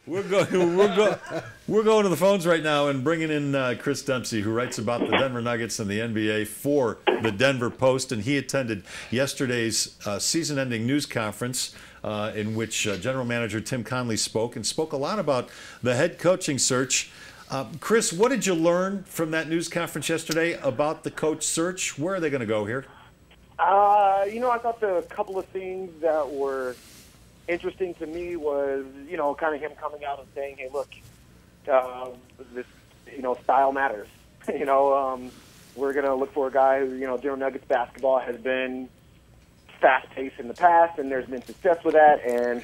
We're going to the phones right now and bringing in Chris Dempsey, who writes about the Denver Nuggets and the NBA for the Denver Post, and he attended yesterday's season-ending news conference in which General Manager Tim Connelly spoke a lot about the head coaching search. Chris, what did you learn from that news conference yesterday about the coach search? Where are they going to go here? I thought a couple of things that were interesting to me was, kind of him coming out and saying, hey, look, this, style matters. We're going to look for a guy who, Denver Nuggets basketball has been fast-paced in the past, and there's been success with that, and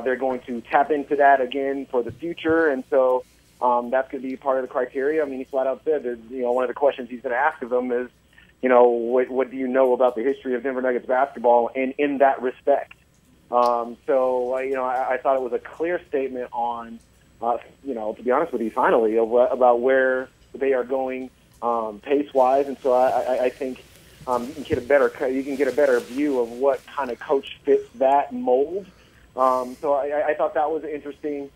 they're going to tap into that again for the future, and so that's going to be part of the criteria. I mean, he flat out said that, one of the questions he's going to ask of them is, what do you know about the history of Denver Nuggets basketball and in that respect? I thought it was a clear statement on, to be honest with you, finally, about where they are going pace-wise. And so I think you can get a better view of what kind of coach fits that mold. So I thought that was interesting.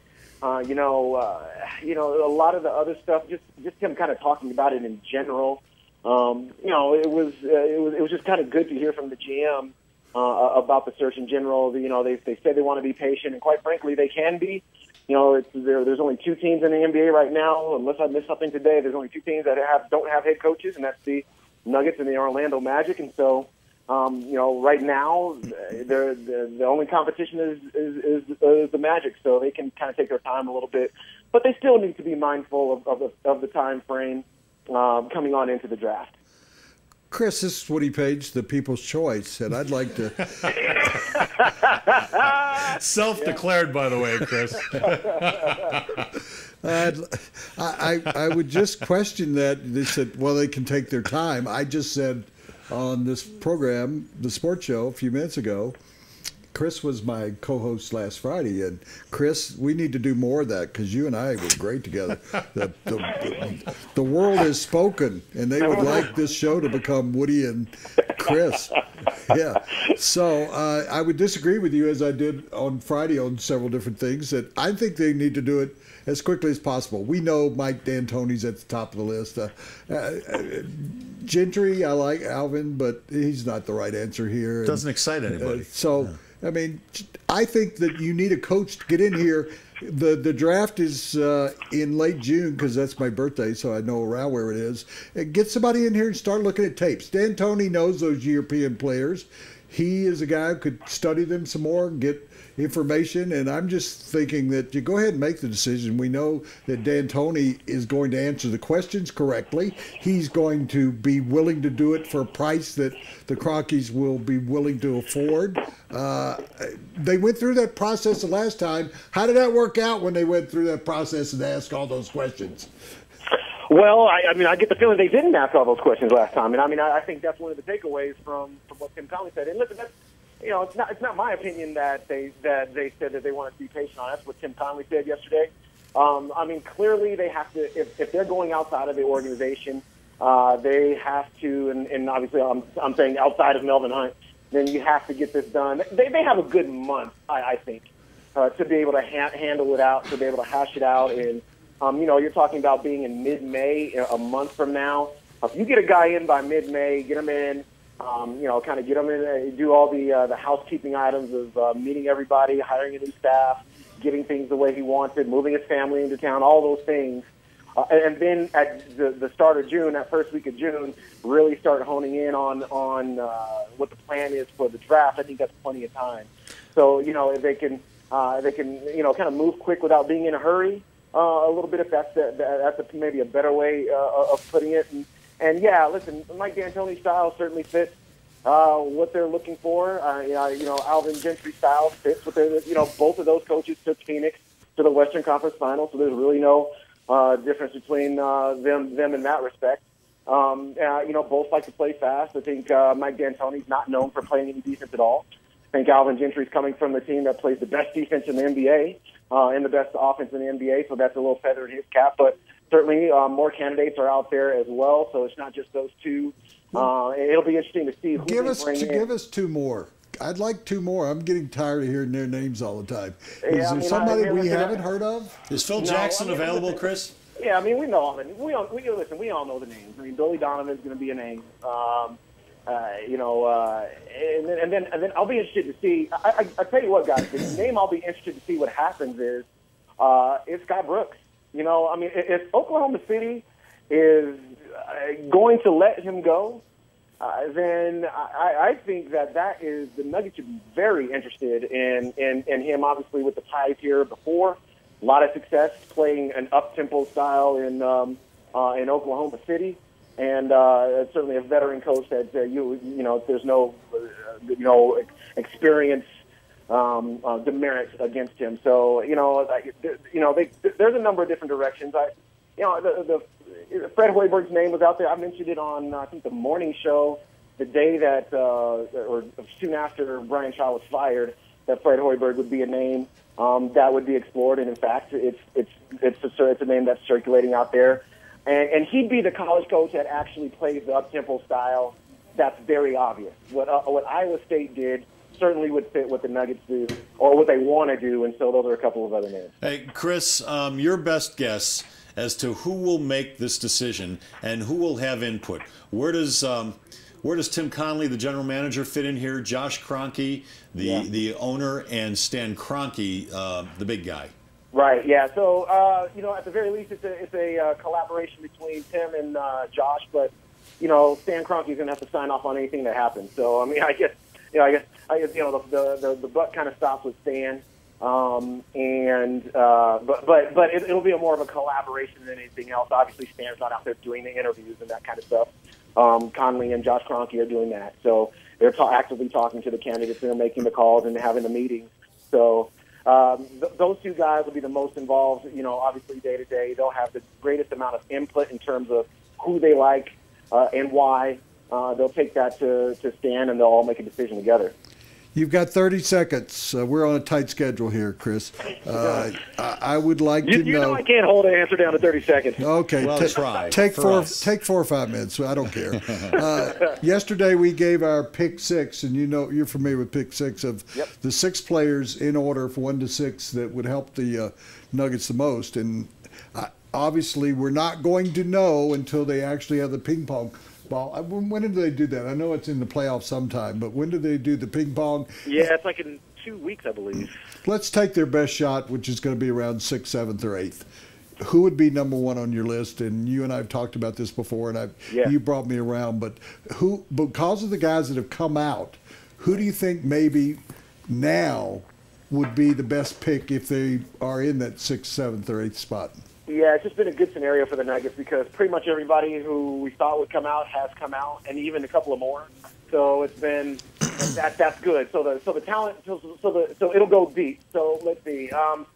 A lot of the other stuff, just him kind of talking about it in general. It was just kind of good to hear from the GM about the search in general. They said they want to be patient, and quite frankly, they can be. There's only two teams in the NBA right now. Unless I missed something today, there's only two teams that don't have head coaches, and that's the Nuggets and the Orlando Magic. And so, right now, the only competition is the Magic, so they can kind of take their time a little bit, but they still need to be mindful of the time frame coming on into the draft. Chris, this is Woody Paige, the People's Choice, and I'd like to... Self-declared, by the way, Chris. I would just question that. They said, well, they can take their time. I just said on this program, the sports show, a few minutes ago, Chris was my co-host last Friday, and Chris, we need to do more of that because you and I were great together. The world has spoken, and they would like this show to become Woody and Chris. Yeah. So I would disagree with you, as I did on Friday on several different things, that I think they need to do it as quickly as possible. We know Mike D'Antoni's at the top of the list. Gentry, I like Alvin, but he's not the right answer here. Doesn't excite anybody. I mean, I think that you need a coach to get in here. The draft is in late June because that's my birthday, so I know around where it is. And get somebody in here and start looking at tapes. D'Antoni knows those European players. He is a guy who could study them some more and get information, and I'm just thinking that you go ahead and make the decision. We know that D'Antoni is going to answer the questions correctly. He's going to be willing to do it for a price that the Crockies will be willing to afford. They went through that process the last time. How did that work out when they went through that process and asked all those questions? Well, I get the feeling they didn't ask all those questions last time, and I think that's one of the takeaways from what Tim Connelly said. And listen, that's, it's not my opinion that they said that they wanted to be patient on. That's what Tim Connelly said yesterday. Clearly they have to, if they're going outside of the organization, they have to, and obviously I'm saying outside of Melvin Hunt, then you have to get this done. They have a good month, I think, to be able to handle it out, to be able to hash it out. And, you're talking about being in mid-May, a month from now. If you get a guy in by mid-May, get him in, kind of get them in, do all the housekeeping items of meeting everybody, hiring a new staff, getting things the way he wanted, moving his family into town, all those things. And then at the start of June, that first week of June, really start honing in on what the plan is for the draft. I think that's plenty of time. So, if they can kind of move quick without being in a hurry a little bit, if that's maybe a better way of putting it. And yeah, listen, Mike D'Antoni's style certainly fits what they're looking for. Alvin Gentry's style fits what they're. Both of those coaches took Phoenix to the Western Conference Finals, so there's really no difference between them in that respect. Both like to play fast. I think Mike D'Antoni's not known for playing any defense at all. I think Alvin Gentry's coming from the team that plays the best defense in the NBA and the best offense in the NBA, so that's a little feather in his cap. But certainly more candidates are out there as well, so it's not just those two. It'll be interesting to see who Give us two more. I'd like two more. I'm getting tired of hearing their names all the time. Yeah, Is there somebody we haven't heard of? Is Phil Jackson available, Chris? Yeah, I mean, we know all the we all know the names. I mean, Billy Donovan's going to be a name. And then I'll be interested to see. I tell you what, guys, the name I'll be interested to see what happens is Scott Brooks. You know, I mean, if Oklahoma City is going to let him go, then I think that is the Nuggets should be very interested in him. Obviously, with the ties here before, a lot of success playing an up-tempo style in Oklahoma City. And certainly a veteran coach that there's no experience demerit against him. So there's a number of different directions. The Fred Hoiberg's name was out there. I mentioned it on I think the morning show the day that or soon after Brian Shaw was fired, that Fred Hoiberg would be a name that would be explored. And in fact, it's a name that's circulating out there. And he'd be the college coach that actually plays the up-tempo style. That's very obvious. What Iowa State did certainly would fit what the Nuggets do or what they want to do, and so those are a couple of other names. Hey, Chris, your best guess as to who will make this decision and who will have input. Where does Tim Connelly, the general manager, fit in here? Josh Kroenke, the owner, and Stan Kroenke, the big guy. Right. Yeah. So at the very least, it's a collaboration between Tim and Josh. But Stan Kroenke is going to have to sign off on anything that happens. So I mean, I guess the buck kind of stops with Stan. But it'll be more of a collaboration than anything else. Obviously, Stan's not out there doing the interviews and that kind of stuff. Connelly and Josh Kroenke are doing that. So they're actively talking to the candidates and they're making the calls and having the meetings. So. Those two guys will be the most involved, obviously day to day. They'll have the greatest amount of input in terms of who they like and why. They'll take that to Stan, and they'll all make a decision together. You've got 30 seconds. We're on a tight schedule here, Chris. I would like to know. You know I can't hold an answer down to 30 seconds. Okay. Well, try. Take 4 or 5 minutes. I don't care. Yesterday we gave our pick six, and you're familiar with pick six of the 6 players in order from 1 to 6 that would help the Nuggets the most. And obviously we're not going to know until they actually have the ping pong ball. When do they do that? I know it's in the playoffs sometime, but when do they do the ping pong? Yeah, it's like in 2 weeks, I believe. Let's take their best shot, which is going to be around 6th, 7th, or 8th. Who would be number 1 on your list? And you and I have talked about this before, and you brought me around. But who, because of the guys that have come out, who do you think maybe now would be the best pick if they are in that 6th, 7th, or 8th spot? Yeah, it's just been a good scenario for the Nuggets because pretty much everybody who we thought would come out has come out, and even a couple of more. So it's been that's good. So the talent, so it'll go deep. So let's see, right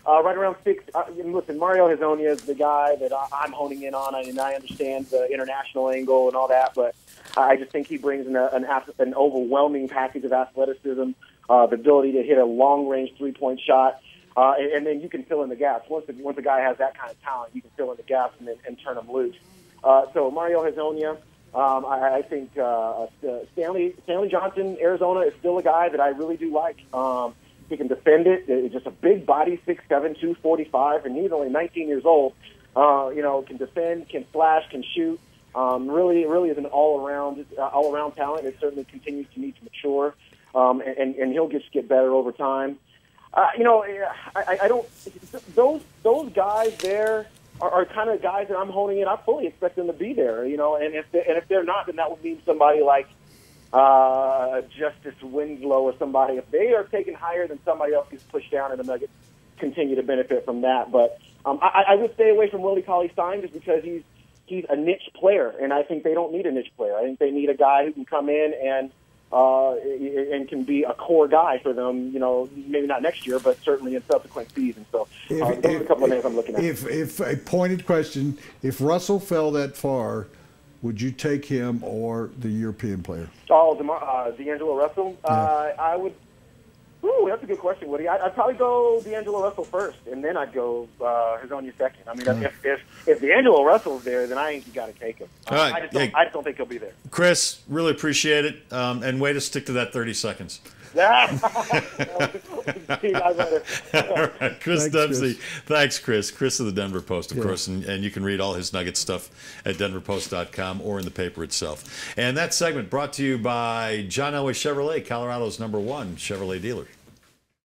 around 6. Listen, Mario Hezonja is the guy that I'm honing in on, and I understand the international angle and all that, but I just think he brings an overwhelming package of athleticism, the ability to hit a long-range three-point shot. And then you can fill in the gaps. Once a guy has that kind of talent, you can fill in the gaps and turn them loose. So Mario Hezonja, I think Stanley Johnson, Arizona, is still a guy that I really do like. He can defend it. It's just a big body, 6'7", 245, and he's only 19 years old. Can defend, can slash, can shoot. Really is an all-around talent. It certainly continues to need to mature, and he'll just get better over time. I don't. Those guys there are kind of guys that I'm honing in. I fully expect them to be there. And if they're not, then that would mean somebody like Justice Winslow or somebody. If they are taken higher, then somebody else gets pushed down, and the Nuggets continue to benefit from that. But I would stay away from Willie Cauley-Stein just because he's a niche player, and I think they don't need a niche player. I think they need a guy who can come in and can be a core guy for them, maybe not next year, but certainly in subsequent seasons. So those are a couple of names I'm looking at. If a pointed question, if Russell fell that far, would you take him or the European player? Oh, D'Angelo Russell? Yeah. I would. Ooh, that's a good question, Woody. I'd probably go D'Angelo Russell first, and then I'd go Hezonja second. I mean, if D'Angelo Russell's there, then I think you got to take him. I just don't think he'll be there. Chris, really appreciate it, and way to stick to that 30 seconds. See you guys later. All right, Chris Thanks, Dempsey. Chris. Thanks, Chris. Chris of the Denver Post, of course, and you can read all his Nugget stuff at denverpost.com or in the paper itself. And that segment brought to you by John Elway Chevrolet, Colorado's #1 Chevrolet dealer.